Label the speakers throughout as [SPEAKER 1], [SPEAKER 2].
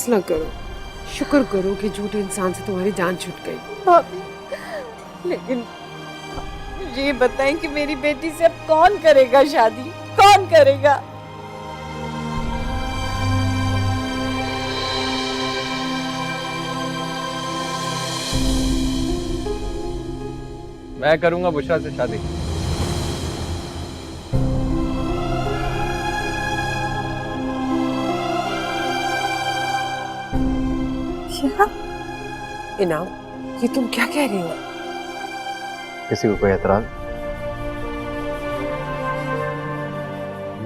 [SPEAKER 1] बहस ना करो, शुक्र करो कि झूठे इंसान से तुम्हारी जान छूट गई।
[SPEAKER 2] भाभी लेकिन ये बताएं कि मेरी बेटी से अब कौन करेगा शादी, कौन करेगा?
[SPEAKER 3] मैं करूंगा बुशरा से शादी।
[SPEAKER 2] क्या?
[SPEAKER 1] इनाम, ये तुम क्या कह रही हो?
[SPEAKER 3] किसी को कोई एतराज?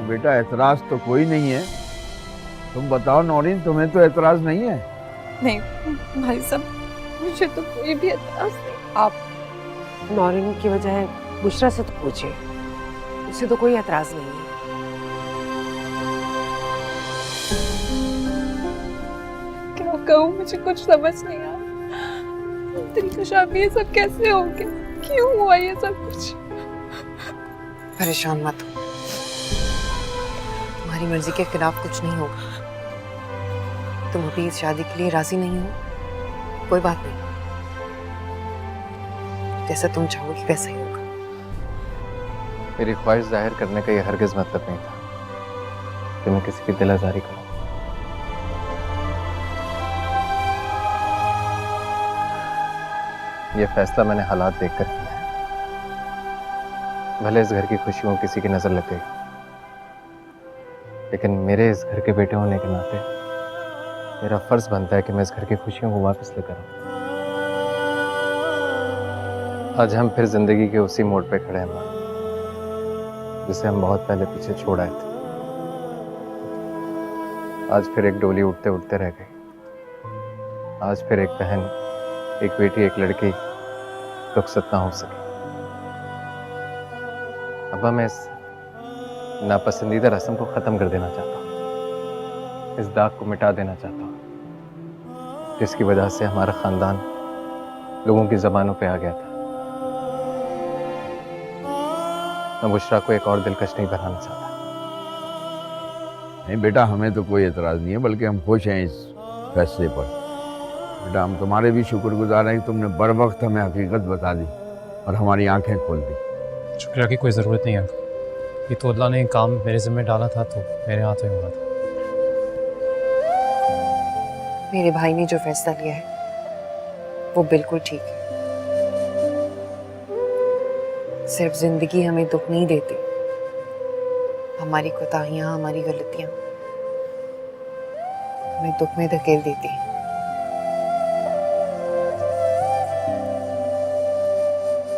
[SPEAKER 4] बेटा एतराज तो कोई नहीं है। तुम बताओ नौरीन, तुम्हें तो एतराज नहीं है?
[SPEAKER 2] नहीं भाई साहब, मुझे तो कोई भी एतराज नहीं।
[SPEAKER 1] आप नौरीन की बजाय बुशरा से तो पूछिए, उसे तो कोई एतराज नहीं है।
[SPEAKER 2] क्या कहूँ, मुझे कुछ समझ नहीं आ रहा। दिलकश ये सब कैसे हो गया, क्यों हुआ ये सब कुछ?
[SPEAKER 5] परेशान मत हो, तुम्हारी मर्जी के खिलाफ कुछ नहीं होगा। तुम अभी इस शादी के लिए राजी नहीं हो, कोई बात नहीं, जैसा तुम चाहोगी वैसा ही होगा।
[SPEAKER 3] मेरी ख्वाहिश जाहिर करने का ये हरगिज मतलब नहीं था कि मैं किसी की दिल आजारी करूं। ये फैसला मैंने हालात देखकर किया है। भले इस घर की खुशियों किसी की नजर लग गई, लेकिन मेरे इस घर के बेटे होने के नाते मेरा फर्ज बनता है कि मैं इस घर की खुशियों को वापस लेकर आऊं। आज हम फिर जिंदगी के उसी मोड़ पे खड़े हैं जिसे हम बहुत पहले पीछे छोड़ आए थे। आज फिर एक डोली उठते उठते रह गई। आज फिर एक बहन, एक बेटी, एक लड़की रुखसत ना हो सकी। अब मैं इस नापसंदीदा रस्म को खत्म कर देना चाहता हूँ, इस दाग को मिटा देना चाहता हूँ जिसकी वजह से हमारा खानदान लोगों की जबानों पे आ गया था। मैं बुशरा को एक और दिलकश नहीं बनाना चाहता।
[SPEAKER 4] नहीं बेटा, हमें तो कोई एतराज नहीं है, बल्कि हम खुश हैं इस फैसले पर। बेटा हम तुम्हारे भी शुक्रगुजार हैं कि तुमने बर वक्त हमें हकीकत बता दी और हमारी आंखें खोल दी।
[SPEAKER 6] शुक्रिया की कोई ज़रूरत नहीं है, ये तो अल्लाह ने काम मेरे ज़िम्मे डाला था तो मेरे हाथ में हुआ था।
[SPEAKER 5] मेरे भाई ने जो फैसला लिया है वो बिल्कुल ठीक है। सिर्फ जिंदगी हमें दुख नहीं देती, हमारी कोताहियां, हमारी गलतियां हमें दुख में धकेल देती हैं।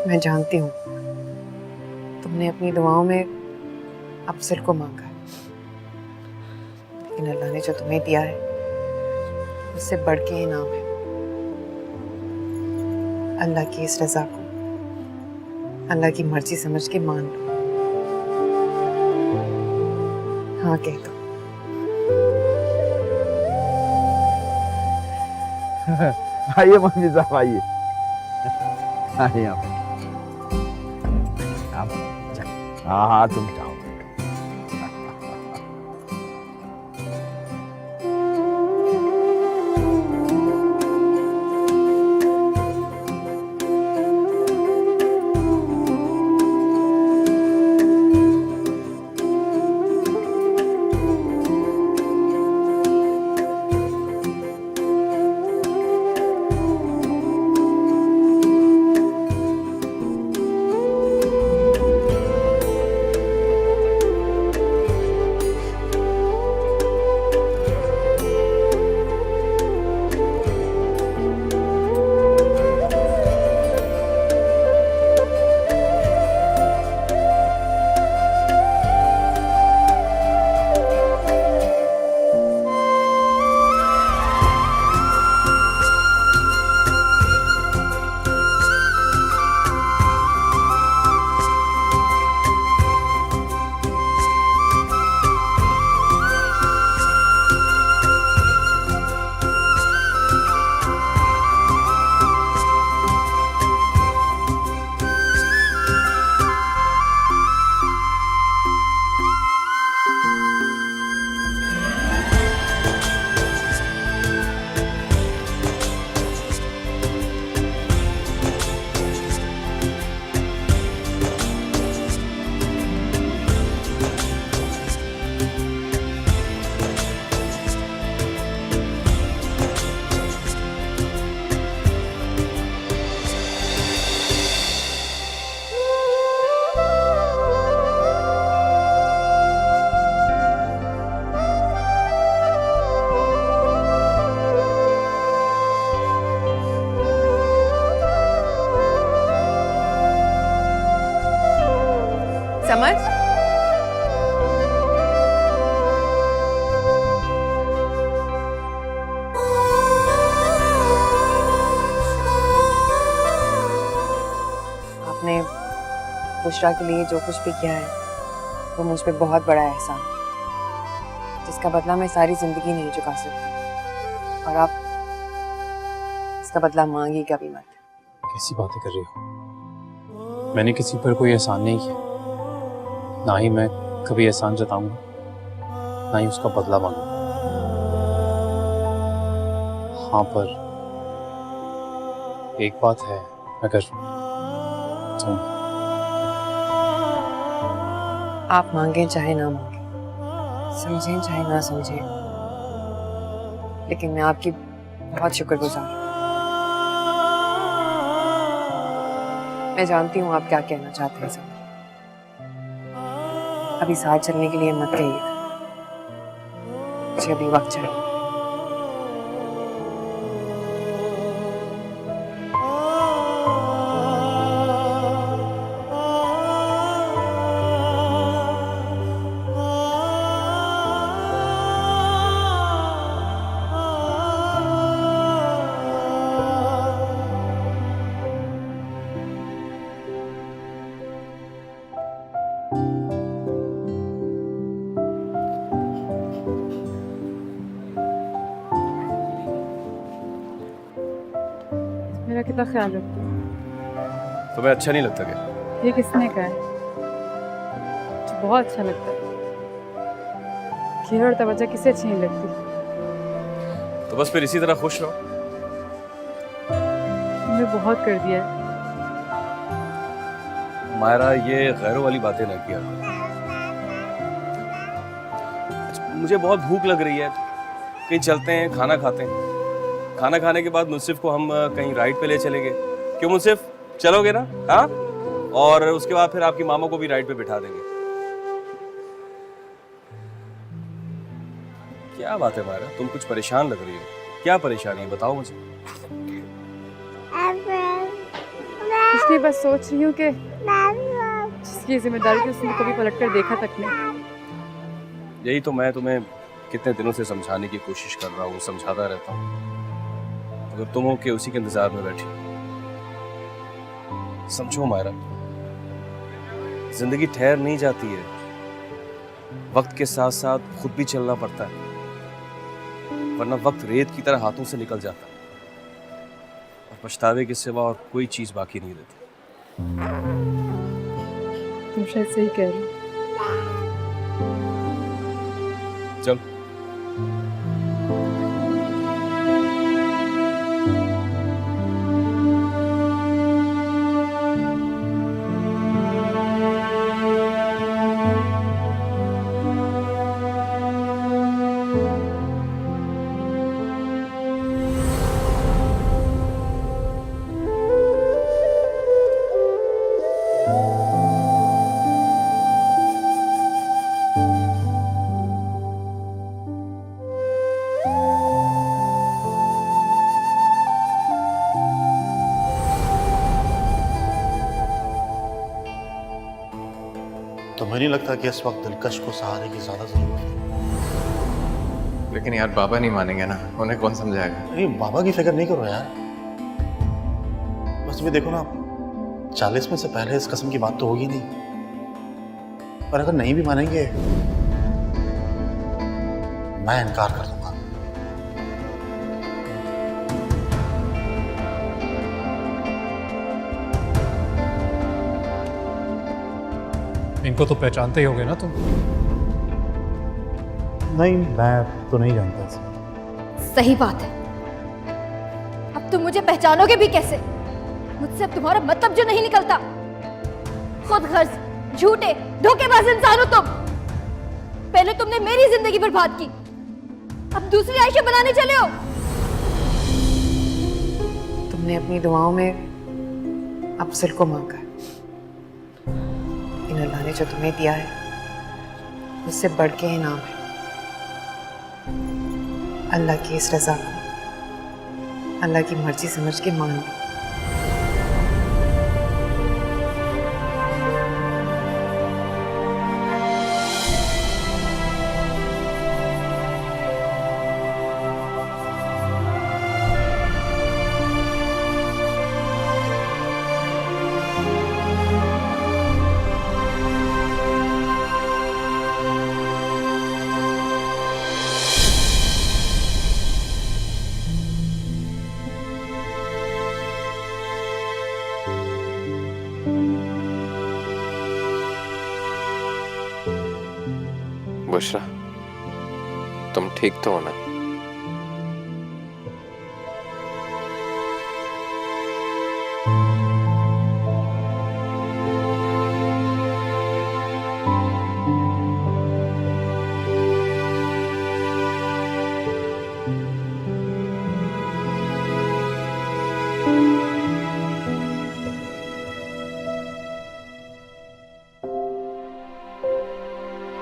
[SPEAKER 5] मैं जानती हूँ तुमने अपनी दुआओं में अफसर को मांगा है, लेकिन अल्लाह ने जो तुम्हें दिया है उससे बढ़ के इनाम है। अल्लाह की इस रजा को अल्लाह की मर्जी समझ के मान लो। हाँ कह दो।
[SPEAKER 4] आइए मम्मी साहब, आइए आइए आप। हाँ हाँ तुम जाओ।
[SPEAKER 5] बुशरा के लिए जो कुछ भी किया है वो मुझ पे बहुत बड़ा एहसान है, जिसका बदला मैं सारी जिंदगी नहीं चुका सकती। और आप इसका बदला मांगिएगा भी मत।
[SPEAKER 6] कैसी बातें कर रही हो? मैंने किसी पर कोई एहसान नहीं किया, ना ही मैं कभी एहसान जताऊंगा, ना ही उसका बदला मांगूंगा। हाँ, पर एक बात है, अगर तुम
[SPEAKER 5] आप मांगे चाहे ना मांगे, समझें चाहे ना समझें, लेकिन मैं आपकी बहुत शुक्रगुजार हूँ। मैं जानती हूँ आप क्या कहना चाहते हैं समर। अभी साथ चलने के लिए मत कहिएगा, मुझे अभी वक्त चाहिए।
[SPEAKER 2] मेरा कितना ख्याल रखती है।
[SPEAKER 3] तुम्हें अच्छा नहीं लगता क्या?
[SPEAKER 2] ये किसने कहा है? मुझे बहुत अच्छा लगता है। खेल और तवज्जो किसे अच्छी नहीं लगती?
[SPEAKER 3] तो बस फिर इसी तरह खुश रहो।
[SPEAKER 2] तुमने बहुत कर दिया है।
[SPEAKER 7] मायरा, ये गैरों वाली बातें ना किया। मुझे बहुत भूख लग रही है, कहीं चलते हैं, खाना खाते हैं। खाना खाने के बाद मुनसिफ को हम कहीं राइड पे ले चलेंगे। क्यों मुनसिफ, चलोगे ना? हाँ, और उसके बाद फिर आपकी मामा को भी राइड पे बिठा देंगे। क्या बात है मायरा, तुम कुछ परेशान लग रही हो। क्या परेशानी है, बताओ मुझे।
[SPEAKER 2] इसलिए बस सोच रही हूँ कि जिसकी जिम्मेदारी थी उसने कभी पलट कर देखा तक नहीं।
[SPEAKER 7] यही तो मैं तुम्हें कितने दिनों से समझाने की कोशिश कर रहा हूँ, समझाता रहता हूँ, अगर तुम हो के उसी के इंतजार में बैठी। समझो मायरा, जिंदगी ठहर नहीं जाती है, वक्त के साथ साथ खुद भी चलना पड़ता है, वरना वक्त रेत की तरह हाथों से निकल जाता है और पछतावे के सिवा और कोई चीज बाकी नहीं रहती।
[SPEAKER 2] तुम शायद सही कह रहे हो।
[SPEAKER 7] चल।
[SPEAKER 8] तुम्हें नहीं लगता कि इस वक्त दिलकश को सहारे की ज्यादा जरूरत है?
[SPEAKER 3] लेकिन यार बाबा नहीं मानेंगे ना, उन्हें कौन समझाएगा?
[SPEAKER 8] नहीं, बाबा की फिक्र नहीं करो यार। बस तुम्हें देखो ना, 40 में से पहले इस कसम की बात तो होगी नहीं। पर अगर नहीं भी मानेंगे, मैं इनकार कर दूंगा।
[SPEAKER 6] इनको तो पहचानते ही होगे ना तुम?
[SPEAKER 8] नहीं, मैं तो नहीं जानता इसे।
[SPEAKER 9] सही बात है। अब तुम मुझे पहचानोगे भी कैसे? मुझसे अब तुम्हारा मतलब जो नहीं निकलता। खुद गर्ज, झूठे, धोखेबाज इंसान हो तुम। पहले तुमने मेरी जिंदगी बर्बाद की, अब दूसरी आयशा बनाने चले हो।
[SPEAKER 5] तुमने अपनी दुआओं में अफजल को मांगा है, इन अल्लाह ने जो तुम्हें दिया है उससे बढ़ के इनाम है। अल्लाह की इस रजा को अल्लाह की मर्जी समझ के मान लो।
[SPEAKER 3] बुशरा, तुम ठीक तो हो ना?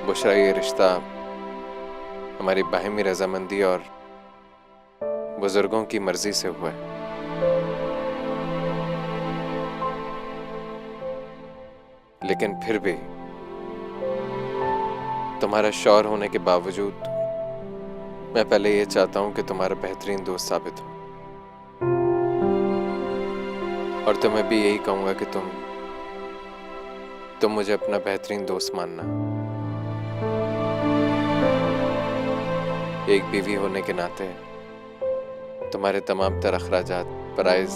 [SPEAKER 3] बुशरा, ये रिश्ता हमारी बाहिमी रजामंदी और बुजुर्गों की मर्जी से हुआ है। लेकिन फिर भी तुम्हारा शौहर होने के बावजूद मैं पहले ये चाहता हूं कि तुम्हारा बेहतरीन दोस्त साबित हो, और तुम्हें भी यही कहूंगा कि तुम मुझे अपना बेहतरीन दोस्त मानना। एक बीवी होने के नाते तुम्हारे तमाम तर अखराजात, फराइज,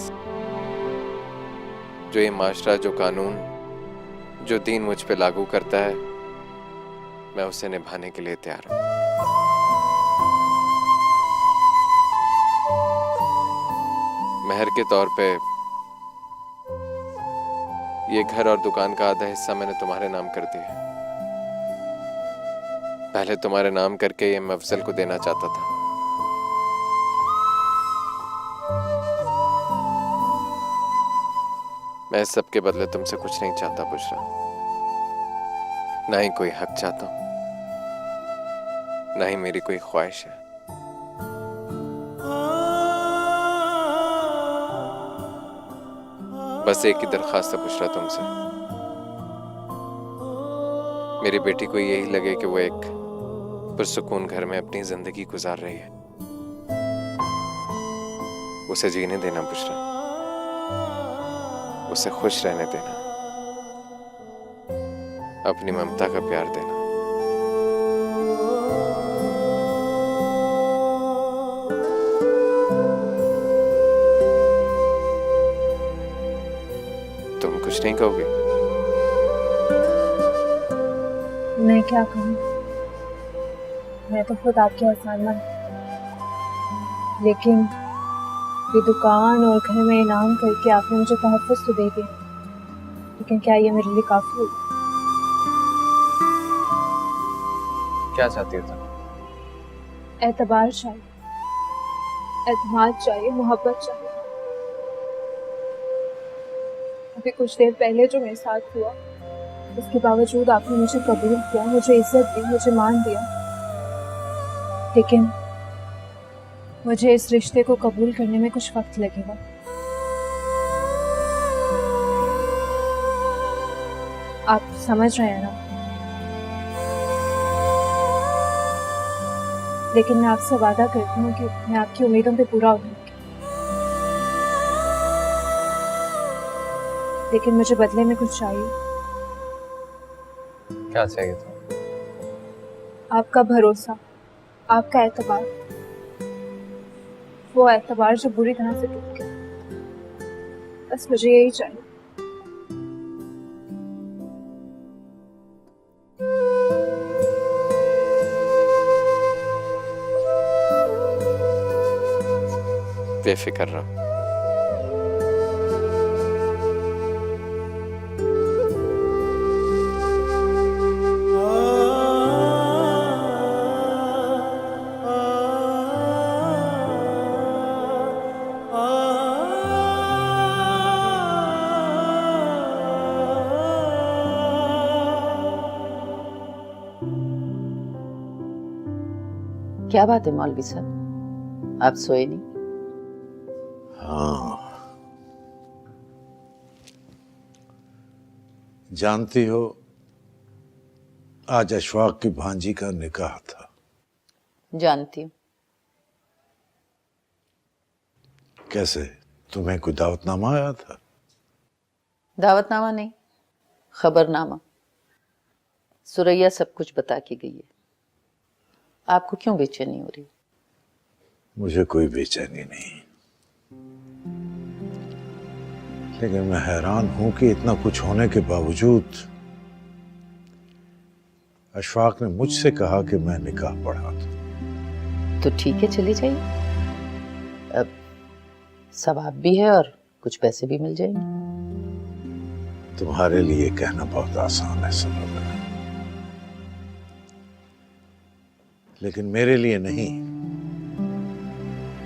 [SPEAKER 3] जो ये माशरा, जो कानून, जो दीन मुझ पे लागू करता है, मैं उसे निभाने के लिए तैयार हूं। मेहर के तौर पे ये घर और दुकान का आधा हिस्सा मैंने तुम्हारे नाम कर दिया है। पहले तुम्हारे नाम करके ये मैं अफजल को देना चाहता था, मैं इस सब के बदले तुमसे कुछ नहीं चाहता बुशरा, ना ही कोई हक चाहता हूं, ना ही मेरी कोई ख्वाहिश है। बस एक ही दरखास्त है बुशरा तुमसे, मेरी बेटी को यही लगे कि वो एक पुरसुकून घर में अपनी जिंदगी गुजार रही है। उसे जीने देना बुशरा, उसे खुश रहने देना, अपनी ममता का प्यार देना। तुम कुछ नहीं कहोगे?
[SPEAKER 2] मैं क्या कहूँ, मैं तो खुद आपके एहसानमंद, लेकिन ये दुकान और घर में इनाम करके आपने मुझे तहफ़्फ़ुज़ तो दे दिया, लेकिन क्या ये मेरे लिए काफ़ी होगा?
[SPEAKER 3] क्या चाहती हो तुम?
[SPEAKER 2] एतबार चाहिए, एतमाद चाहिए, मोहब्बत चाहिए। अभी कुछ देर पहले जो मेरे साथ हुआ, उसके बावजूद आपने मुझे कबूल किया, मुझे इज्जत दी, मुझे मान दिया, लेकिन मुझे इस रिश्ते को कबूल करने में कुछ वक्त लगेगा। आप समझ रहे हैं ना? लेकिन मैं आपसे वादा करती हूँ कि मैं आपकी उम्मीदों पे पूरा उतरूंगी, लेकिन मुझे बदले में कुछ चाहिए।
[SPEAKER 3] क्या चाहिए तुम?
[SPEAKER 2] आपका भरोसा, आपका एतबार, वो एतबार जो बुरी तरह से टूट गया। बस मुझे यही चाहिए।
[SPEAKER 3] बेफिक्र रहो।
[SPEAKER 10] क्या बात है मौलवी साहब, आप सोए नहीं?
[SPEAKER 8] हाँ, जानती हो आज अशफाक की भांजी का निकाह था।
[SPEAKER 10] जानती हूँ।
[SPEAKER 8] कैसे, तुम्हें कोई दावतनामा आया था?
[SPEAKER 10] दावतनामा नहीं, खबरनामा। सुरैया सब कुछ बता के गई है। आपको क्यों बेचैनी हो रही?
[SPEAKER 8] मुझे कोई बेचैनी नहीं, लेकिन मैं हैरान हूं कि इतना कुछ होने के बावजूद
[SPEAKER 11] अशफाक ने मुझसे कहा कि मैं निकाह पढ़ा दूं।
[SPEAKER 10] तो ठीक है, चले जाइए। अब सवाब भी है और कुछ पैसे भी मिल जाएंगे।
[SPEAKER 11] तुम्हारे लिए कहना बहुत आसान है समर, लेकिन मेरे लिए नहीं।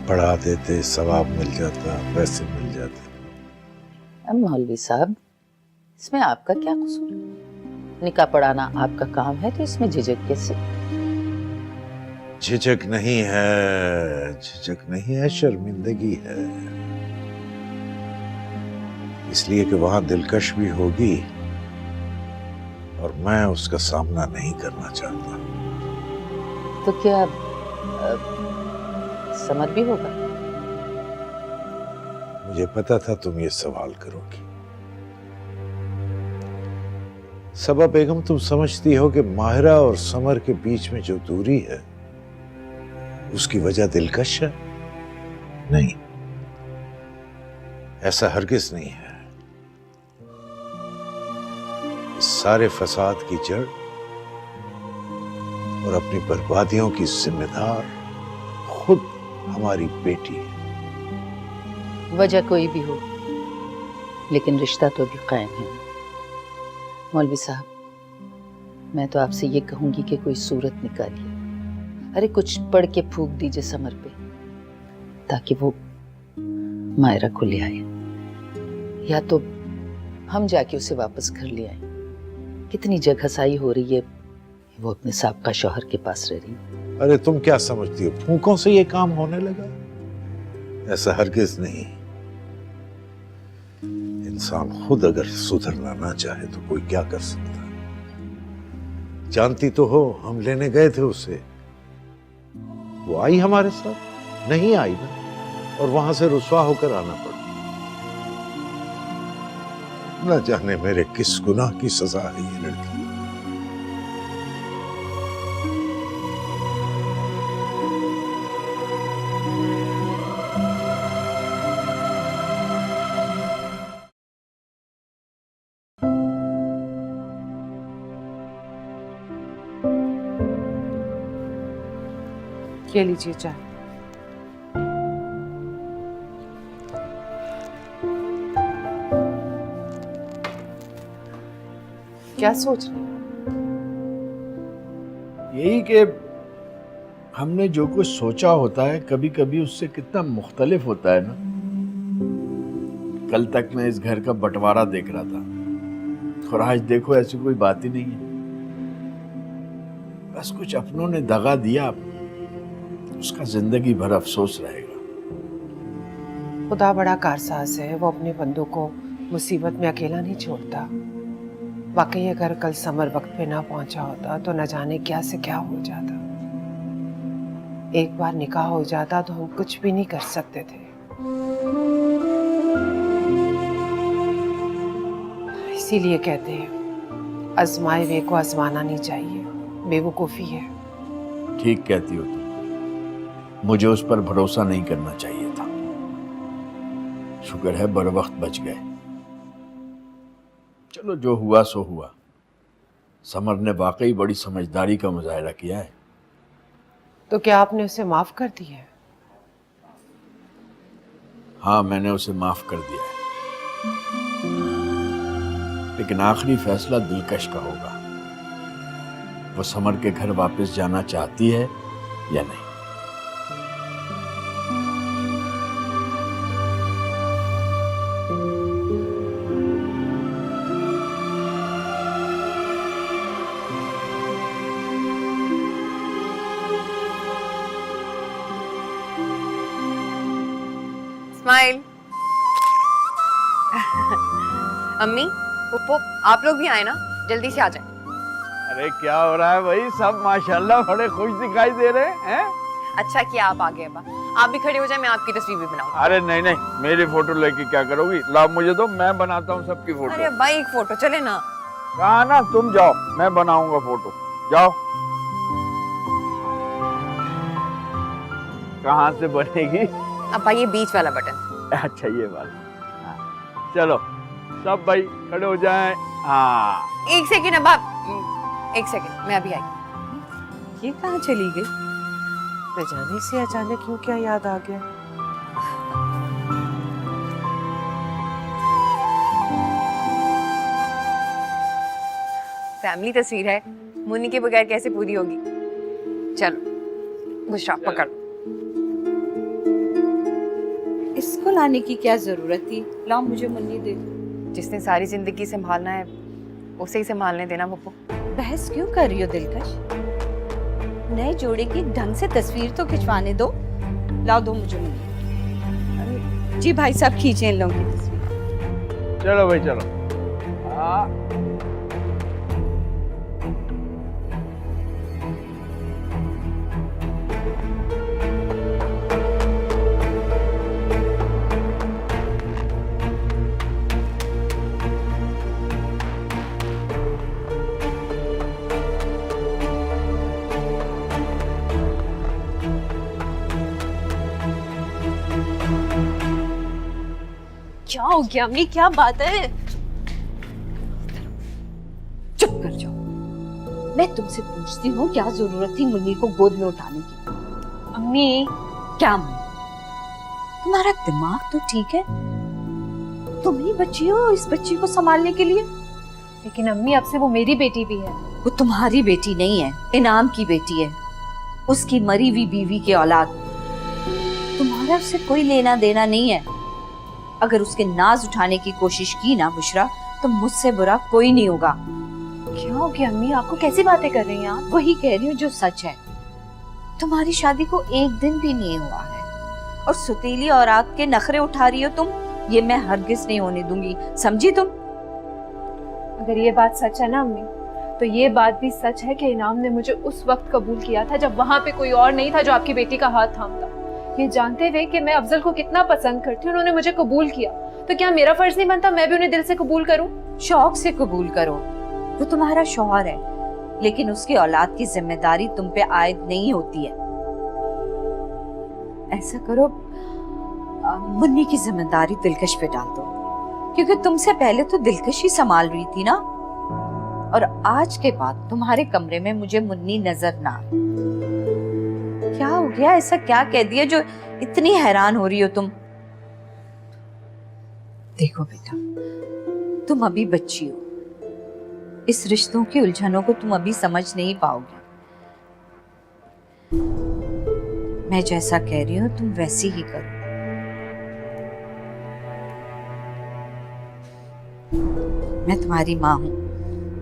[SPEAKER 11] पढ़ा देते, सवाब मिल जाता, पैसे मिल जाते।
[SPEAKER 10] अब मौलवी साहब, इसमें आपका क्या कसूर है? निकाह पढ़ाना आपका काम है, तो इसमें झिझक कैसे?
[SPEAKER 11] झिझक नहीं है, झिझक नहीं है, शर्मिंदगी है। इसलिए कि वहां दिलकश भी होगी और मैं उसका सामना नहीं करना चाहता।
[SPEAKER 10] तो क्या समर भी होगा?
[SPEAKER 11] मुझे पता था तुम ये सवाल करोगी। सबा बेगम, तुम समझती हो कि माहिरा और समर के बीच में जो दूरी है उसकी वजह दिलकश है? नहीं, ऐसा हरगिज नहीं है। इस सारे फसाद की जड़ और अपनी बर्बादियों की जिम्मेदार खुद हमारी बेटी है।
[SPEAKER 10] वजह कोई भी हो, लेकिन रिश्ता तो भी कायम है। मौलवी साहब, मैं तो आपसे ये कहूंगी कि कोई सूरत निकालिए। अरे कुछ पढ़ के फूंक दीजिए समर पे, ताकि वो मायरा को ले आए, या तो हम जाके उसे वापस घर ले आए। कितनी जगहसाई हो रही है, वो अपने साबका शौहर के पास रह रही है।
[SPEAKER 11] अरे तुम क्या समझती हो, फूंकों से ये काम होने लगा? ऐसा हरगिज नहीं। इंसान खुद अगर सुधरना ना चाहे तो कोई क्या कर सकता है? जानती तो हो, हम लेने गए थे उसे, वो आई हमारे साथ? नहीं आई ना, और वहां से रुसवा होकर आना पड़ा। न जाने मेरे किस गुनाह की सजा है ये लड़की।
[SPEAKER 1] ये लीजिए चाय। क्या सोच रहे हो?
[SPEAKER 12] यही कि हमने जो कुछ सोचा होता है कभी कभी उससे कितना मुख्तलिफ होता है ना। कल तक मैं इस घर का बंटवारा देख रहा था और आज देखो ऐसी कोई बात ही नहीं है। बस कुछ अपनों ने दगा दिया, उसका जिंदगी भर अफसोस रहेगा।
[SPEAKER 1] खुदा बड़ा कारसाज है, वो अपने बंदों को मुसीबत में अकेला नहीं छोड़ता। वाकई अगर कल समर वक्त पे ना पहुंचा होता तो न जाने क्या से क्या हो जाता। एक बार निकाह हो जाता तो हम कुछ भी नहीं कर सकते थे। इसीलिए कहते हैं आजमाए हुए को आजमाना नहीं चाहिए, बेवकूफ़ी है।
[SPEAKER 12] ठीक कहती हो तुम, मुझे उस पर भरोसा नहीं करना चाहिए था। शुक्र है बर वक्त बच गए। चलो जो हुआ सो हुआ। समर ने वाकई बड़ी समझदारी का मुजाहिरा किया है।
[SPEAKER 1] तो क्या आपने उसे माफ कर दिया है?
[SPEAKER 12] हाँ, मैंने उसे माफ कर दिया है, लेकिन आखिरी फैसला दिलकश का होगा। वो समर के घर वापस जाना चाहती है या नहीं।
[SPEAKER 5] स्माइल। अम्मी, पुप्पो, आप लोग भी आए ना, जल्दी से आ जाए।
[SPEAKER 12] अरे क्या हो रहा है भाई? सब माशाल्लाह बड़े खुश दिखाई दे रहे हैं।
[SPEAKER 5] अच्छा किया आप आ गए। अब्बा आप भी खड़े हो जाए, मैं आपकी तस्वीर भी बनाऊंगा।
[SPEAKER 12] अरे नहीं नहीं, मेरी फोटो लेके क्या करोगी? लाओ मुझे तो, मैं बनाता हूँ सबकी फोटो।
[SPEAKER 5] अरे अब्बा एक फोटो चले ना।
[SPEAKER 12] कहा ना, तुम जाओ, मैं बनाऊंगा फोटो। जाओ। कहाँ से बनेगी?
[SPEAKER 5] अब्बा ये बीच वाला बटन।
[SPEAKER 12] अच्छा ये वाला। हाँ। चलो सब भाई खड़े हो जाएं। हाँ
[SPEAKER 5] एक सेकंड अब्बा, एक सेकंड, मैं अभी आई। ये कहाँ चली गई?
[SPEAKER 1] न जाने से अचानक क्यों क्या याद आ गया।
[SPEAKER 5] फैमिली तस्वीर है, मुन्नी के बगैर कैसे पूरी होगी? चलो बुशरा पकड़।
[SPEAKER 10] इसको लाने की क्या जरूरत थी? लाओ मुझे मुन्नी दे।
[SPEAKER 5] जिसने सारी जिंदगी संभालना है उसे ही संभालने देना पप्पू।
[SPEAKER 10] बहस क्यों कर रही हो दिलकश? नए जोड़े की ढंग से तस्वीर तो खिंचवाने दो। लाओ दो मुझे मुन्नी। जी भाई साहब खींचे इन लोगों की तस्वीर।
[SPEAKER 4] चलो भाई चलो।
[SPEAKER 2] क्या हो गया अम्मी, क्या बात है?
[SPEAKER 10] चुप कर जाओ। मैं तुमसे पूछती हूँ क्या जरूरत थी मुन्नी को गोद में उठाने की?
[SPEAKER 2] अम्मी
[SPEAKER 10] क्या अम्मी? तुम्हारा दिमाग तो ठीक है, तुम ही बच्ची हो इस बच्ची को संभालने के लिए।
[SPEAKER 2] लेकिन अम्मी अब से वो मेरी बेटी भी है।
[SPEAKER 10] वो तुम्हारी बेटी नहीं है, इनाम की बेटी है, उसकी मरी हुई बीवी की औलाद। तुम्हारा उससे कोई लेना देना नहीं है। अगर उसके नाज उठाने की कोशिश की ना बुशरा, तो मुझसे बुरा कोई नहीं होगा।
[SPEAKER 2] क्या हो गया अम्मी, आपको कैसी बातें कर रही हैं आप?
[SPEAKER 10] वही कह रही हूँ जो सच है। तुम्हारी शादी को एक दिन भी नहीं हुआ है और सुतीली औरत के नखरे उठा रही हो तुम। ये मैं हरगिज नहीं होने दूंगी, समझी तुम?
[SPEAKER 2] अगर ये बात सच है ना अम्मी, तो ये बात भी सच है कि इनाम ने मुझे उस वक्त कबूल किया था जब वहां पे कोई और नहीं था जो आपकी बेटी का हाथ थामता। ये जानते हुए कि मैं अफजल को कितना पसंद करती हूँ, उन्होंने मुझे कबूल किया, तो क्या मेरा फर्ज नहीं बनता मैं भी उन्हें दिल से कबूल करूं?
[SPEAKER 10] शौक से कबूल करो। वो तुम्हारा शौहर है, लेकिन उसकी औलाद की जिम्मेदारी तुम पे आयद नहीं होती है। ऐसा करो, मुन्नी की जिम्मेदारी दिलकश पे डाल दो, क्योंकि तुमसे पहले तो दिलकश ही संभाल रही थी ना। और आज के बाद तुम्हारे कमरे में मुझे मुन्नी नजर ना आए। क्या हो गया? ऐसा क्या कह दिया जो इतनी हैरान हो रही हो तुम? देखो बेटा, तुम अभी बच्ची हो, इस रिश्तों की उलझनों को तुम अभी समझ नहीं पाओगे। मैं जैसा कह रही हूँ तुम वैसे ही करो। मैं तुम्हारी माँ हूँ,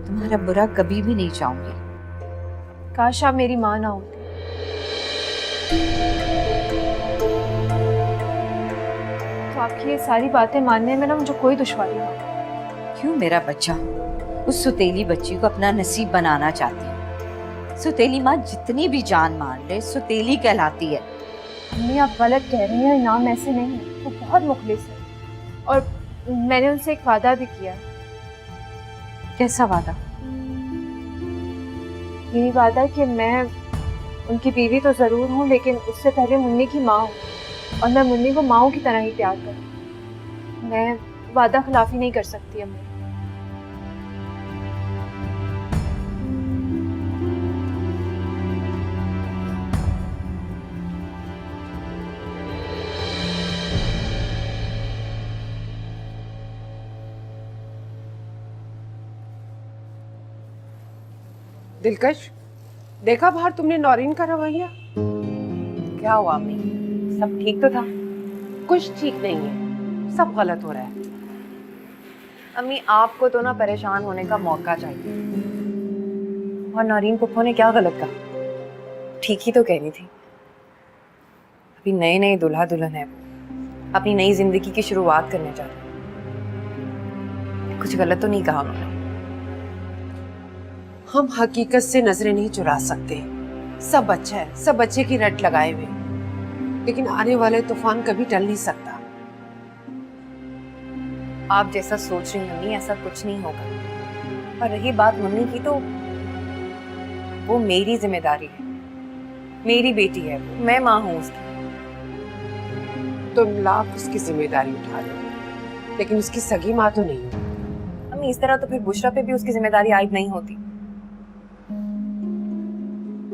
[SPEAKER 10] तुम्हारा बुरा कभी भी नहीं चाहूंगी।
[SPEAKER 2] काश आप मेरी माँ ना होती। तो आपकी ये सारी बातें मानने में ना मुझे कोई दुश्वारी नहीं।
[SPEAKER 10] क्यों मेरा बच्चा उस सुतेली बच्ची को अपना नसीब बनाना चाहती है? सुतेली माँ जितनी भी जान मान ले, सुतेली कहलाती है।
[SPEAKER 2] अम्मी आप गलत कह रही हैं, इनाम ऐसे नहीं है, वो बहुत मुखलिस है और मैंने उनसे एक वादा भी किया।
[SPEAKER 10] कैसा वादा?
[SPEAKER 2] यही वादा कि मैं उनकी बीवी तो जरूर हूँ, लेकिन उससे पहले मुन्नी की माँ हूँ और मैं मुन्नी को माँ की तरह ही प्यार करूँ। मैं वादा खिलाफी नहीं कर सकती अम्मी।
[SPEAKER 1] दिलकश, देखा बाहर तुमने नौरीन का रवैया?
[SPEAKER 5] क्या हुआ अम्मी, सब ठीक तो था?
[SPEAKER 1] कुछ ठीक नहीं है, सब गलत हो रहा है।
[SPEAKER 5] अम्मी आपको तो ना परेशान होने का मौका चाहिए। और नौरीन पुप्पो ने क्या गलत कहा? ठीक ही तो कहनी थी। अभी नए नए दुल्हा दुल्हन है, अपनी नई जिंदगी की शुरुआत करने जा रहे हैं। कुछ गलत तो नहीं कहा उन्होंने।
[SPEAKER 1] हम हकीकत से नजरें नहीं चुरा सकते। सब अच्छा है, सब अच्छे की रट लगाए हुए, लेकिन आने वाले तूफान कभी टल नहीं सकता।
[SPEAKER 5] आप जैसा सोच रही हैं ऐसा कुछ नहीं होगा। और रही बात मुन्नी की, तो वो मेरी जिम्मेदारी है, मेरी बेटी है, मैं माँ हूँ उसकी।
[SPEAKER 1] तुम लाख उसकी जिम्मेदारी उठा लो, लेकिन उसकी सगी माँ तो नहीं हो।
[SPEAKER 5] अम्मी इस तरह तो फिर बुशरा पे भी उसकी जिम्मेदारी आयद नहीं होती।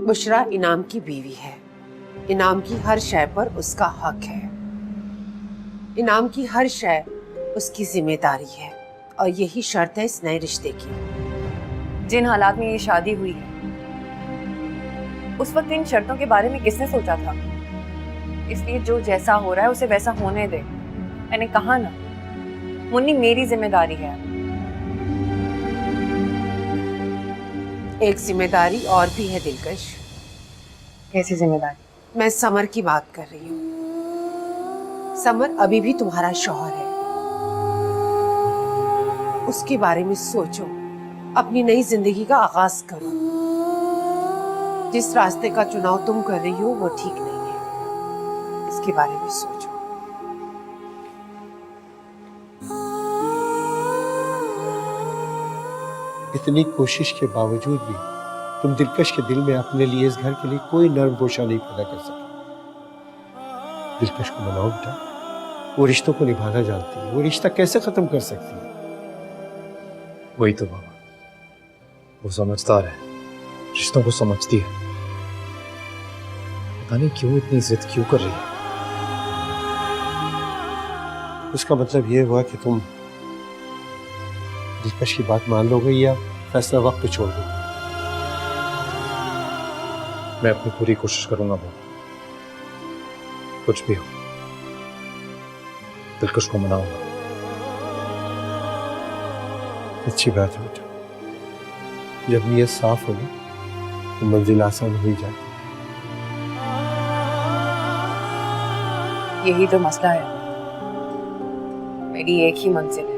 [SPEAKER 1] बुशरा इनाम की बीवी है। इनाम की हर शय पर उसका हक है। इनाम की हर शय उसकी जिम्मेदारी है और यही शर्त है इस नए रिश्ते की।
[SPEAKER 5] जिन हालात में ये शादी हुई है, उस वक्त इन शर्तों के बारे में किसने सोचा था? इसलिए जो जैसा हो रहा है उसे वैसा होने दे। मैंने कहा ना, मुन्नी मेरी जिम्मेदारी है।
[SPEAKER 1] एक जिम्मेदारी और भी है दिलकश।
[SPEAKER 5] कैसी जिम्मेदारी?
[SPEAKER 1] मैं समर की बात कर रही हूँ। समर अभी भी तुम्हारा शौहर है। उसके बारे में सोचो, अपनी नई जिंदगी का आगाज करो। जिस रास्ते का चुनाव तुम कर रही हो वो ठीक नहीं है, इसके बारे में सोचो।
[SPEAKER 13] इतनी कोशिश के बावजूद भी तुम दिलकश के दिल में अपने लिए, इस घर के लिए कोई नर्म गोशा नहीं पैदा कर सके। दिलकश को मनाओ बेटा, वो रिश्तों को निभाना जानती है। वो रिश्ता कैसे खत्म कर सकती है?
[SPEAKER 6] वही तो बाबा, वो समझदार है, रिश्तों को समझती है। पता नहीं क्यों इतनी जिद क्यों कर रही है।
[SPEAKER 13] उसका मतलब ये हुआ कि तुम दिलकश की बात मान लोगे या फैसला वक्त पे छोड़ दोगे?
[SPEAKER 6] मैं अपनी पूरी कोशिश करूंगा बाबा, कुछ भी हो दिलकश को मनाऊंगा।
[SPEAKER 13] अच्छी बात है बेटा, जब नीयत साफ होगी तो मंजिल आसान हो ही जाती है।
[SPEAKER 5] यही तो मसला है। मेरी एक ही मंजिल है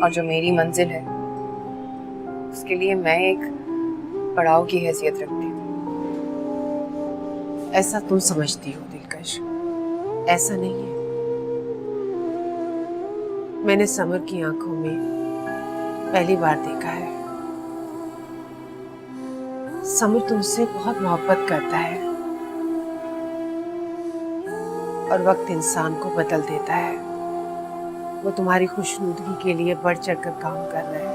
[SPEAKER 5] और जो मेरी मंजिल है उसके लिए मैं एक पड़ाव की हैसियत रखती हूँ।
[SPEAKER 1] ऐसा तुम समझती हो दिलकश, ऐसा नहीं है। मैंने समर की आंखों में पहली बार देखा है। समर तुमसे बहुत मोहब्बत करता है और वक्त इंसान को बदल देता है। वो तुम्हारी खुशनुदगी के लिए बढ़ चढ़कर काम कर रहा है।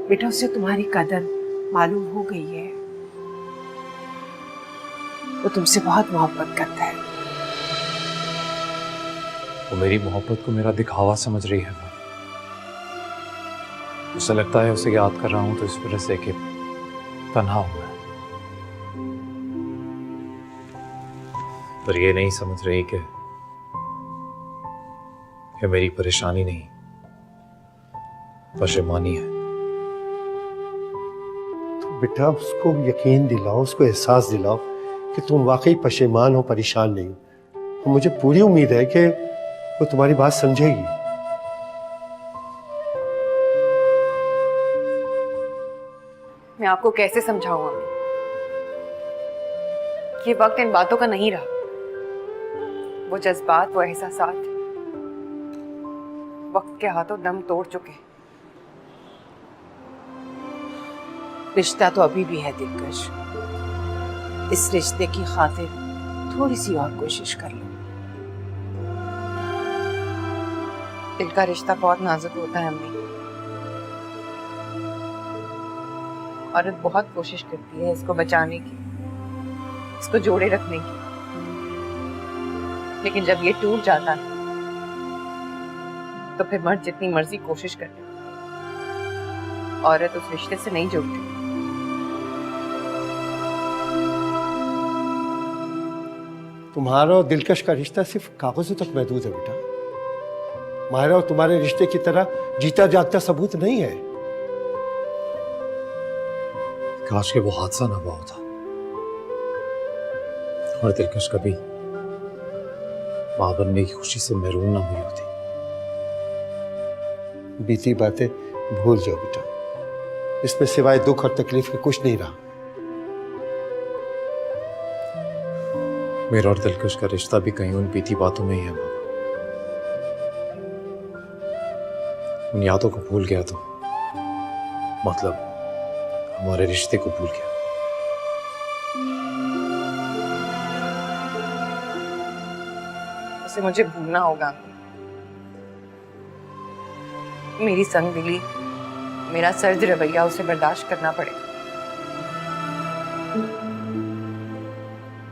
[SPEAKER 1] बेटा, उसे तुम्हारी कदर मालूम हो गई है। वो तुमसे बहुत मोहब्बत करता है।
[SPEAKER 6] वो मेरी मोहब्बत को मेरा दिखावा समझ रही है। वो उसे लगता है उसे याद कर रहा हूं तो इस वजह से कि तन्हा हूं मैं। पर ये नहीं समझ रही कि मेरी परेशानी नहीं, पशेमानी है।
[SPEAKER 13] तो बेटा उसको यकीन दिलाओ, उसको एहसास दिलाओ कि तुम वाकई पशेमान हो, परेशान नहीं हो। और मुझे पूरी उम्मीद है कि वो तुम्हारी बात समझेगी।
[SPEAKER 5] मैं आपको कैसे समझाऊं अम्मी? ये वक्त इन बातों का नहीं रहा। वो जज्बात, वो एहसासात वक्त के हाथों दम तोड़ चुके हैं।
[SPEAKER 1] रिश्ता तो अभी भी है दिलकश। इस रिश्ते की खातिर थोड़ी सी और कोशिश कर लो।
[SPEAKER 5] दिल का रिश्ता बहुत नाजुक होता है अम्मी। औरत बहुत कोशिश करती है इसको बचाने की, इसको जोड़े रखने की, लेकिन जब ये टूट जाता है तो फिर मर्द जितनी मर्जी कोशिश करे, औरत उस रिश्ते से नहीं जुड़ती।
[SPEAKER 13] तुम्हारा और दिलकश का रिश्ता सिर्फ कागजों तक महदूद है बेटा। माहिरा और तुम्हारे रिश्ते की तरह जीता जागता सबूत नहीं है।
[SPEAKER 6] काश के वो हादसा ना हुआ होता और दिलकश कभी मां बनने की खुशी से महरूम ना हुई होती।
[SPEAKER 13] बीती बातें भूल जाओ बेटा, इसमें सिवाय दुख और तकलीफ के कुछ नहीं रहा।
[SPEAKER 6] मेरा और दिलकश का रिश्ता भी कहीं उन बीती बातों में ही है बाबा। उन यादों को भूल गया तो मतलब हमारे रिश्ते को भूल गया।
[SPEAKER 5] उसे मुझे भूलना होगा। मेरी संग दिली, मेरा सर्द रवैया उसे बर्दाश्त करना पड़ेगा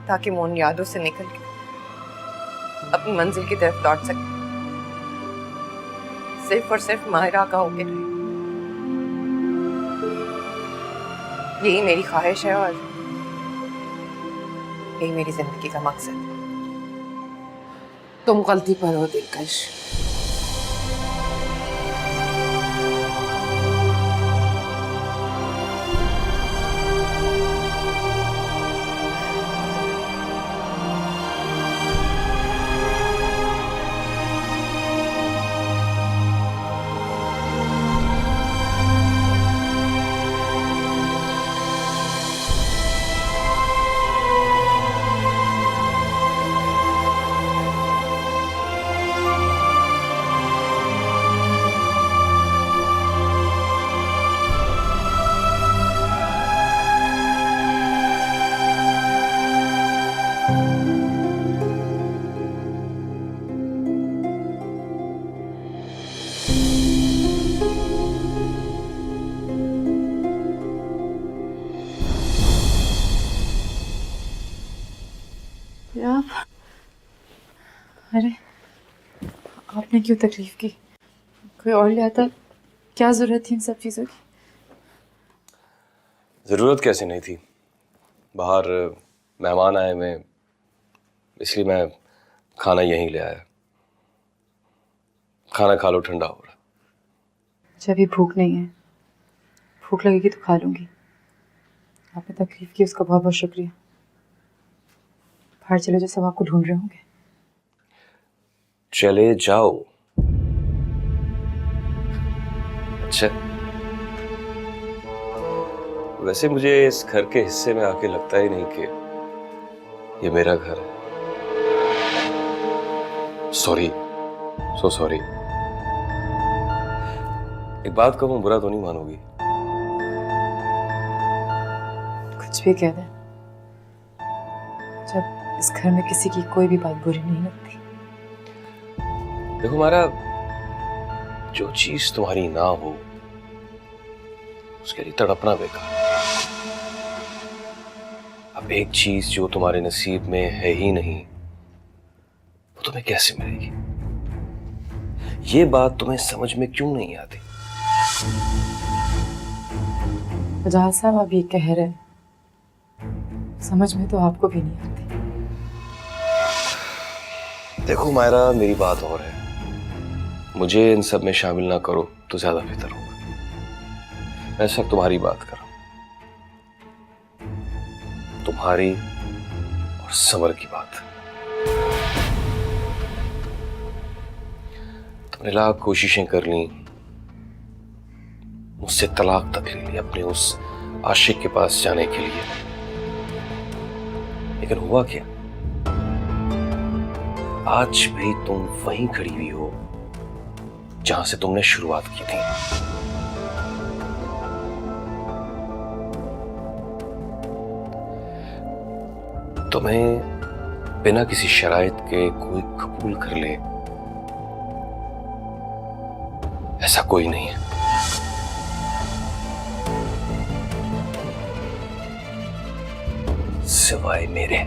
[SPEAKER 5] ताकि वो उन यादों से निकल के अपनी मंजिल की तरफ लौट सके, सिर्फ और सिर्फ माहिरा का होके रहे। यही मेरी ख्वाहिश है और यही मेरी जिंदगी का मकसद है।
[SPEAKER 1] तुम गलती पर हो दिलकश।
[SPEAKER 5] अरे आपने क्यों तकलीफ की? कोई और ले आता? क्या जरूरत थी इन सब चीजों की?
[SPEAKER 7] ज़रूरत कैसे नहीं थी, बाहर मेहमान आए मैं, इसलिए मैं खाना यहीं ले आया। खाना खा लो, ठंडा हो रहा।
[SPEAKER 5] जब भी भूख नहीं है, भूख लगेगी तो खा लूंगी। आपने तकलीफ की उसका बहुत बहुत शुक्रिया। बाहर चलो, जो सब आपको ढूंढ रहे होंगे।
[SPEAKER 7] चले जाओ। अच्छा, वैसे मुझे इस घर के हिस्से में आके लगता ही नहीं कि ये मेरा घर है। Sorry, so sorry. एक बात कहूं, बुरा तो नहीं मानोगी?
[SPEAKER 5] कुछ भी कह दें, जब इस घर में किसी की कोई भी बात बुरी नहीं लगती।
[SPEAKER 7] देखो मारा, जो चीज तुम्हारी ना हो उसके लिए तड़पना बेकार। अब एक चीज जो तुम्हारे नसीब में है ही नहीं, वो तुम्हें कैसे मिलेगी? ये बात तुम्हें समझ में क्यों नहीं आती?
[SPEAKER 5] फजाल साहब, आप ये कह रहे हैं, समझ में तो आपको भी नहीं आती।
[SPEAKER 7] देखो मायरा, मेरी बात और है, मुझे इन सब में शामिल ना करो तो ज्यादा बेहतर होगा। मैं सब तुम्हारी बात कर रहा हूं, तुम्हारी और समर की बात। तुमने लाख कोशिशें कर ली, मुझसे तलाक तक ले ली अपने उस आशिक के पास जाने के लिए, लेकिन हुआ क्या? आज भी तुम वहीं खड़ी हुई हो जहां से तुमने शुरुआत की थी। तुम्हें बिना किसी शराइत के कोई कबूल कर ले, ऐसा कोई नहीं है। सिवाय मेरे।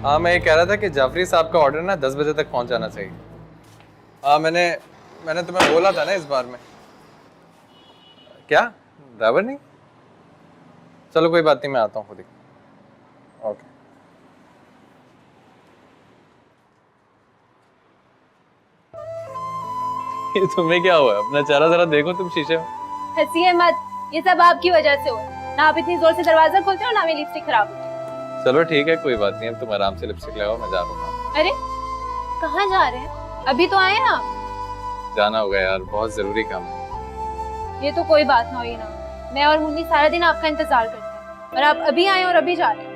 [SPEAKER 3] हाँ, मैं ये कह रहा था कि जाफरी साहब का ऑर्डर ना 10 बजे तक पहुंच जाना चाहिए। हाँ, मैंने तुम्हें बोला था ना इस बार में। क्या ड्राइवर नहीं? चलो कोई बात नहीं, मैं आता हूँ खुद ही। ओके। ये तुम्हें क्या हुआ? अपना चेहरा जरा देखो तुम शीशे में।
[SPEAKER 2] हंसिए मत, ये सब आपकी वजह से हुआ। ना आप इतनी जोर से दरवाजा खोलते हो, ना मेरी लिपस्टिक खराब होती।
[SPEAKER 3] चलो ठीक है, कोई बात नहीं, अब तुम आराम से लिपस्टिक लगाओ, मैं जा रहा हूँ।
[SPEAKER 2] अरे कहाँ जा रहे हैं? अभी तो आए ना।
[SPEAKER 3] जाना होगा यार, बहुत जरूरी काम है।
[SPEAKER 2] ये तो कोई बात ना हुई ना, मैं और मुन्नी सारा दिन आपका इंतजार करते हैं और आप अभी आए और अभी जा रहे हैं।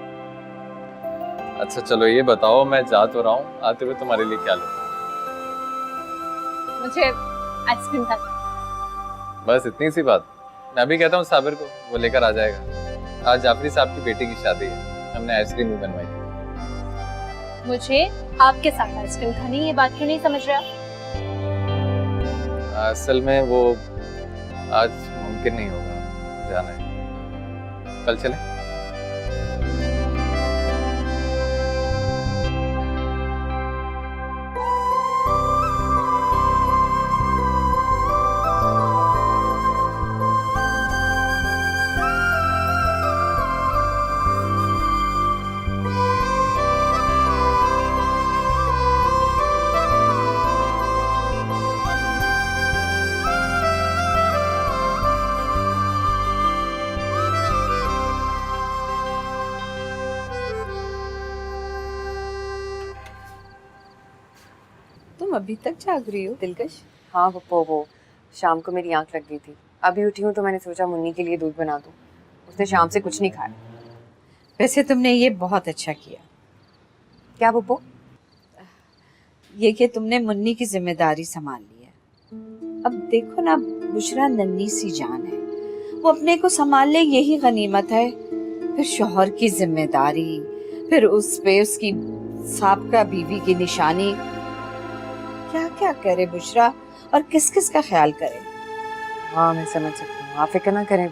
[SPEAKER 3] अच्छा चलो ये बताओ, मैं जा तो रहा हूँ, आते हुए तुम्हारे लिए क्या लूँ?
[SPEAKER 2] मुझे आइसक्रीम खानी।
[SPEAKER 3] बस इतनी सी बात। मैं भी कहता हूँ साबिर को, वो लेकर आ जाएगा। आज जाफरी साहब की बेटी की शादी है, हमने आइसक्रीम भी बनवाई थी।
[SPEAKER 2] मुझे आपके साथ आइसक्रीम खानी, ये बात क्यों नहीं समझ रहे आप?
[SPEAKER 3] असल में वो आज मुमकिन नहीं होगा, जाना है। कल चलें?
[SPEAKER 5] तुम अभी तक जाग रही हो दिलकश? हाँ पप्पो, वो शाम को मेरी आंख लग गई थी, अभी उठी हूँ तो मैंने सोचा मुन्नी के लिए दूध बना दूँ। उसने शाम से कुछ नहीं खाया।
[SPEAKER 10] वैसे तुमने ये बहुत अच्छा किया।
[SPEAKER 5] क्या पप्पो?
[SPEAKER 10] ये कि तुमने मुन्नी की जिम्मेदारी संभाल ली है। अब देखो ना, बुशरा नन्ही सी जान है, वो अपने को संभाल ले यही गनीमत है। फिर शौहर की जिम्मेदारी, फिर उस पे उसकी साबका बीवी की निशानी, क्या क्या करे बुशरा और किस किस का ख्याल करे।
[SPEAKER 5] हाँ मैं समझ सकती हूँ, आप फिक्र ना करें,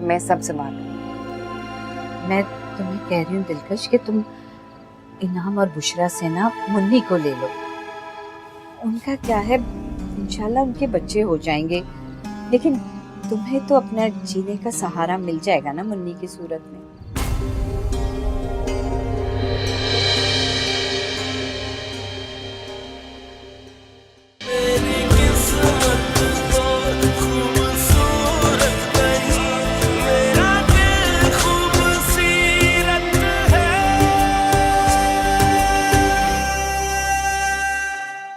[SPEAKER 5] मैं सब संभाल लूँगी।
[SPEAKER 10] मैं तुम्हें कह रही हूँ दिलकश कि तुम इनाम और बुशरा से ना मुन्नी को ले लो। उनका क्या है, इंशाल्लाह उनके बच्चे हो जाएंगे, लेकिन तुम्हें तो अपना जीने का सहारा मिल जाएगा ना मुन्नी की सूरत में।